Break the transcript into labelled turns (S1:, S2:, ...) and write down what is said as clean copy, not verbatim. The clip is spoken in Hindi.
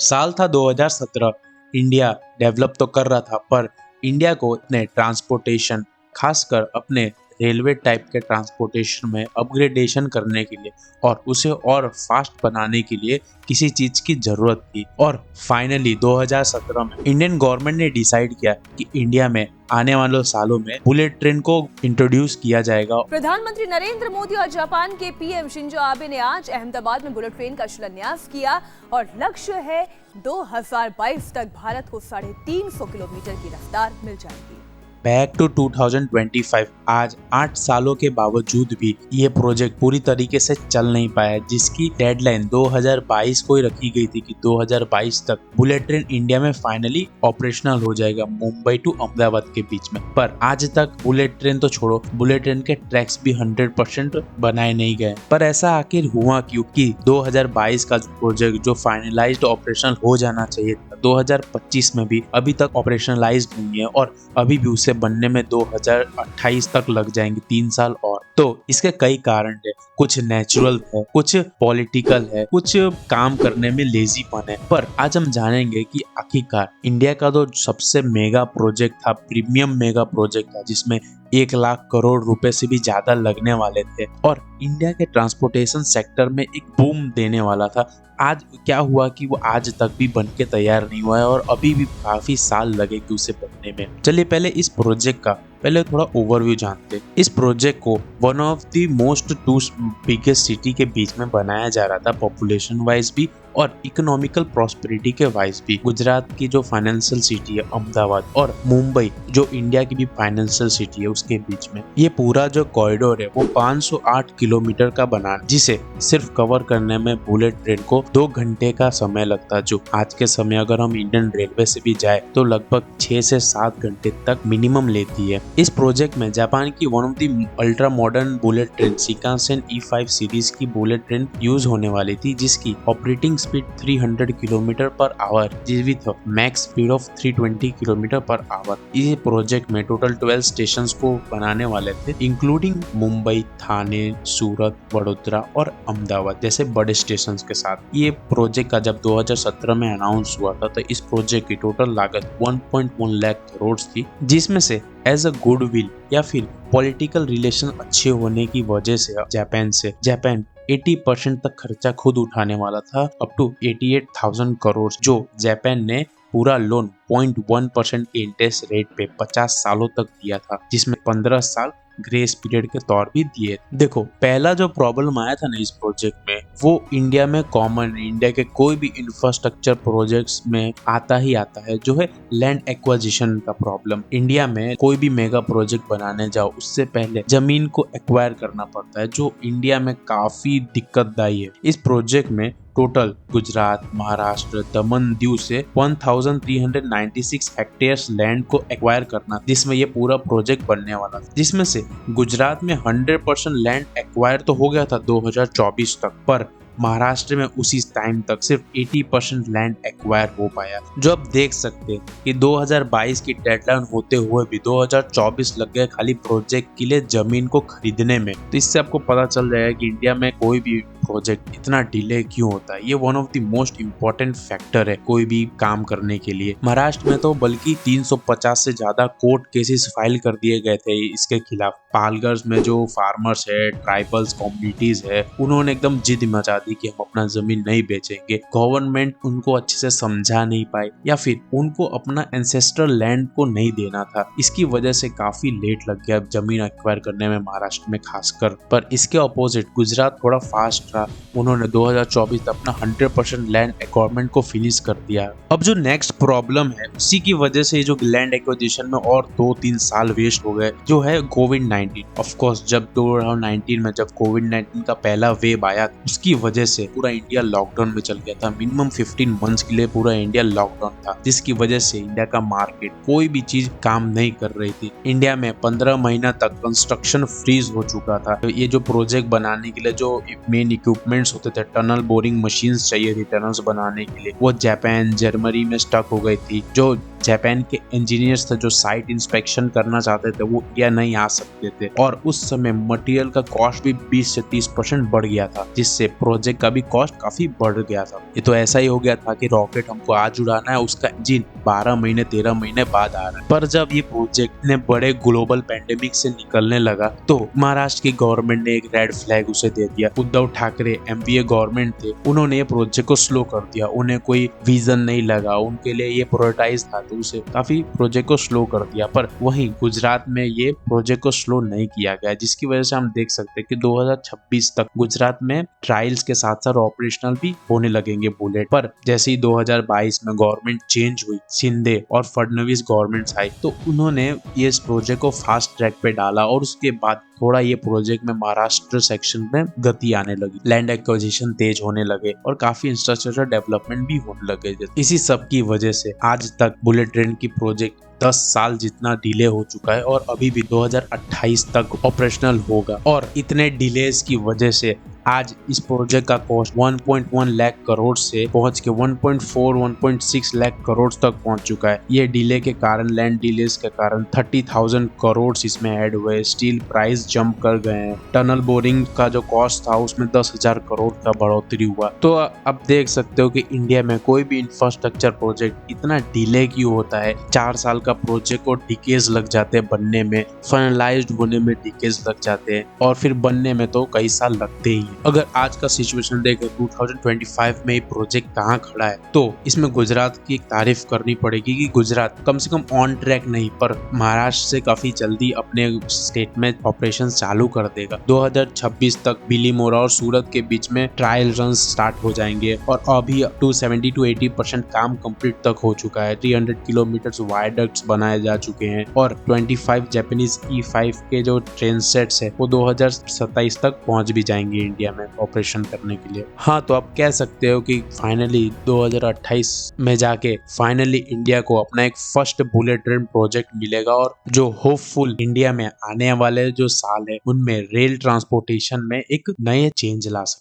S1: साल था 2017। इंडिया डेवलप तो कर रहा था, पर इंडिया को अपने ट्रांसपोर्टेशन, खासकर अपने रेलवे टाइप के ट्रांसपोर्टेशन में अपग्रेडेशन करने के लिए और उसे और फास्ट बनाने के लिए किसी चीज की जरूरत थी। और फाइनली 2017 में इंडियन गवर्नमेंट ने डिसाइड किया कि इंडिया में आने वाले सालों में बुलेट ट्रेन को इंट्रोड्यूस किया जाएगा।
S2: प्रधानमंत्री नरेंद्र मोदी और जापान के पीएम शिंजो आबे ने आज अहमदाबाद में बुलेट ट्रेन का शिलान्यास किया और लक्ष्य है 2022 तक भारत को 350 किलोमीटर की रफ्तार मिल जाएगी।
S1: Back to 2025। आज 8 सालों के बावजूद भी ये प्रोजेक्ट पूरी तरीके से चल नहीं पाया, जिसकी डेडलाइन 2022 को ही रखी गई थी कि 2022 तक बुलेट ट्रेन इंडिया में फाइनली ऑपरेशनल हो जाएगा, मुंबई टू अहमदाबाद के बीच में। पर आज तक बुलेट ट्रेन तो छोड़ो, बुलेट ट्रेन के ट्रैक्स भी 100% बनाए नहीं गए। पर ऐसा आखिर हुआ क्यों कि 2022 का प्रोजेक्ट जो फाइनलाइज्ड ऑपरेशनल हो जाना चाहिए था 2025 में भी अभी तक ऑपरेशनलाइज्ड नहीं है, और अभी भी उसे बनने में 2028 तक लग जाएंगे, 3 साल और। तो इसके कई कारण है, कुछ नेचुरल है, कुछ पॉलिटिकल है, कुछ काम करने में लेजीपन है। पर आज हम जानेंगे कि आखिरकार इंडिया का तो सबसे मेगा प्रोजेक्ट था, प्रीमियम मेगा प्रोजेक्ट था, जिसमें 1 लाख करोड़ रुपए से भी ज्यादा लगने वाले थे और इंडिया के ट्रांसपोर्टेशन सेक्टर में एक बूम देने वाला था। आज क्या हुआ कि वो आज तक भी बन के तैयार नहीं हुआ है और अभी भी काफी साल लगेगी उसे बनने में। चलिए पहले इस प्रोजेक्ट का थोड़ा ओवरव्यू जानते हैं। इस प्रोजेक्ट को one of the most 2 biggest city के बीच में बनाया जा रहा था, पॉपुलेशन वाइज भी और इकोनॉमिकल प्रॉस्पेरिटी के वाइज भी। गुजरात की जो फाइनेंशियल सिटी है अहमदाबाद और मुंबई जो इंडिया की भी फाइनेंशियल सिटी है उसके बीच में ये पूरा जो कॉरिडोर है वो 508 किलोमीटर का बना, जिसे सिर्फ कवर करने में बुलेट ट्रेन को 2 घंटे का समय लगता, जो आज के समय अगर हम इंडियन रेलवे से भी जाए तो लगभग 6 से 7 घंटे तक मिनिमम लेती है। इस प्रोजेक्ट में जापान की one of the ultra modern bullet train Shinkansen E5 series की बुलेट ट्रेन यूज होने वाली थी, जिसकी operating speed 300 kilometre per hour with max speed of 320 kilometre per hour. इस प्रोजेक्ट में टोटल 12 स्टेशन को बनाने वाले थे, इंक्लूडिंग मुंबई, थाने, सूरत, वडोदरा और अहमदाबाद जैसे बड़े स्टेशन के साथ। ये प्रोजेक्ट का जब 2017 में अनाउंस हुआ था तो इस प्रोजेक्ट की टोटल लागत 1.1 लाख करोड़ थी, जिसमें से एज अ गुडविल या फिर पॉलिटिकल रिलेशन अच्छे होने की वजह से जापान 80% तक खर्चा खुद उठाने वाला था, अप टू 88,000 करोड़, जो जापान ने पूरा लोन 0.1% के इंटरेस्ट रेट पे 50 सालों तक दिया था, जिसमें 15 साल ग्रेस पीरियड के तौर भी दिए। देखो पहला जो प्रॉब्लम आया था ना इस प्रोजेक्ट में वो इंडिया में कॉमन, इंडिया के कोई भी इंफ्रास्ट्रक्चर प्रोजेक्ट्स में आता है, जो है लैंड एक्वाजिशन का प्रॉब्लम। इंडिया में कोई भी मेगा प्रोजेक्ट बनाने जाओ उससे पहले जमीन को एक्वायर करना पड़ता है, जो इंडिया में काफी दिक्कतदायी है। इस प्रोजेक्ट में टोटल गुजरात, महाराष्ट्र, दमन, दीव से 1396 हेक्टेयर्स लैंड को एक्वायर करना, जिसमें ये पूरा प्रोजेक्ट बनने वाला था। जिसमें से गुजरात में 100% लैंड एक्वायर तो हो गया था 2024 तक, पर महाराष्ट्र में उसी टाइम तक सिर्फ 80% लैंड एक्वायर हो पाया। जो आप देख सकते हैं कि 2022 की डेडलाइन होते हुए भी 2024 लग गए खाली प्रोजेक्ट के लिए जमीन को खरीदने में। तो इससे आपको पता चल जाएगा कि इंडिया में कोई भी प्रोजेक्ट इतना डिले क्यों होता है। ये one of the most important factor है कोई भी काम करने के लिए। महाराष्ट्र में तो बल्कि 350 से ज्यादा कोर्ट केसेस फाइल कर दिए गए थे इसके खिलाफ। पालघर में जो फार्मर्स है, ट्राइबल्स कम्युनिटीज है, उन्होंने एकदम जिद मचा दी कि हम अपना जमीन नहीं बेचेंगे। गवर्नमेंट उनको अच्छे से समझा नहीं पाई या फिर उनको अपना एंसेस्ट्रल लैंड को नहीं देना था। इसकी वजह से काफी लेट लग गया जमीन एक्वायर करने में महाराष्ट्र में खासकर। पर इसके अपोजिट गुजरात थोड़ा फास्ट रहा, उन्होंने 2024 तक अपना 100% लैंड एक्वायरमेंट को फिनिश कर दिया। अब जो नेक्स्ट प्रॉब्लम है उसी की वजह से जो लैंड एक्विजिशन में और 2-3 साल वेस्ट हो गए, जो है कोविड-19। ऑफ कोर्स जब 2019 में जब कोविड-19 का पहला वेव आया उसकी वजह से पूरा इंडिया लॉकडाउन में चल गया था। मिनिमम 15 मंथ्स के लिए पूरा इंडिया लॉकडाउन था, जिसकी वजह से इंडिया का मार्केट कोई भी चीज काम नहीं कर रही थी। इंडिया में 15 महीना तक कंस्ट्रक्शन फ्रीज हो चुका था। तो ये जो प्रोजेक्ट बनाने के लिए जो मेन इक्विपमेंट्स होते थे, टनल बोरिंग मशीन्स चाहिए थी टनल्स बनाने के लिए, वो जापान, जर्मनी में स्टक हो गई थी। जो जापान के इंजीनियर्स थे जो साइट इंस्पेक्शन करना चाहते थे वो इंडिया नहीं आ सकते थे, और उस समय मटेरियल का कॉस्ट भी 20 से 30% बढ़ गया था, जिससे प्रोजेक्ट का भी कॉस्ट काफी बढ़ गया था। ये तो ऐसा ही हो गया था कि रॉकेट हमको आज उड़ाना है, उसका इंजन 12 महीने 13 महीने बाद आ रहा है। पर जब ये प्रोजेक्ट ने बड़े ग्लोबल पैंडेमिक से निकलने लगा तो महाराष्ट्र की गवर्नमेंट ने एक रेड फ्लैग उसे दे दिया। उद्धव ठाकरे एमपीए गवर्नमेंट थे, उन्होंने ये प्रोजेक्ट को स्लो कर दिया। उन्हें कोई विजन नहीं लगा, उनके लिए ये प्रायोरिटाइज था, तो उसे काफी प्रोजेक्ट को स्लो कर दिया। पर वहीं गुजरात में ये प्रोजेक्ट को स्लो नहीं किया गया, जिसकी वजह से हम देख सकते हैं कि 2026 तक गुजरात में ट्रायल्स के साथ साथ ऑपरेशनल भी होने लगेंगे बुलेट। पर जैसे ही 2022 में गवर्नमेंट चेंज हुई, शिंदे और फडणवीस गवर्नमेंट्स आई, तो उन्होंने ये इस प्रोजेक्ट को फास्ट ट्रैक पे डाला और उसके बाद थोड़ा ये प्रोजेक्ट में महाराष्ट्र सेक्शन में गति आने लगी, लैंड एक्विजिशन तेज होने लगे और काफी इंफ्रास्ट्रक्चर डेवलपमेंट भी होने लगे। इसी सब की वजह से आज तक बुलेट ट्रेन की प्रोजेक्ट 10 साल जितना डिले हो चुका है और अभी भी 2028 तक ऑपरेशनल होगा। और इतने डिलेज की वजह से आज इस प्रोजेक्ट का कॉस्ट 1.1 लाख करोड़ से पहुंच के 1.6 लाख करोड़ तक पहुंच चुका है। ये डिले के कारण, लैंड डिलेज के कारण 30,000 करोड़ इसमें ऐड हुए, स्टील प्राइस जंप कर गए हैं, टनल बोरिंग का जो कॉस्ट था उसमें 10,000 करोड़ का बढ़ोतरी हुआ। तो अब देख सकते हो कि इंडिया में कोई भी इंफ्रास्ट्रक्चर प्रोजेक्ट इतना डिले क्यों होता है। 4 साल का प्रोजेक्ट को डिकेज लग जाते हैं बनने में, फाइनलाइज्ड होने में डिकेज लग जाते हैं और फिर बनने में तो कई साल लगते ही। अगर आज का सिचुएशन देखें 2025 में ये प्रोजेक्ट कहाँ खड़ा है, तो इसमें गुजरात की तारीफ करनी पड़ेगी कि गुजरात कम से कम ऑन ट्रैक नहीं पर महाराष्ट्र से काफी जल्दी अपने स्टेट में ऑपरेशन चालू कर देगा। 2026 तक बिलीमोरा और सूरत के बीच में ट्रायल रन स्टार्ट हो जाएंगे और अभी 270 to 80% काम कंप्लीट तक हो चुका है। 300 किलोमीटर वायडक्ट्स बनाए जा चुके हैं और 25 जापानीज E5 के जो ट्रेन सेट्स है वो 2027 तक पहुंच भी जाएंगे इंडिया में ऑपरेशन करने के लिए। हाँ, तो आप कह सकते हो कि फाइनली 2028 में जाके फाइनली इंडिया को अपना एक फर्स्ट बुलेट ट्रेन प्रोजेक्ट मिलेगा और जो होपफुल इंडिया में आने वाले जो साल है उनमें रेल ट्रांसपोर्टेशन में एक नए चेंज ला सकते हैं।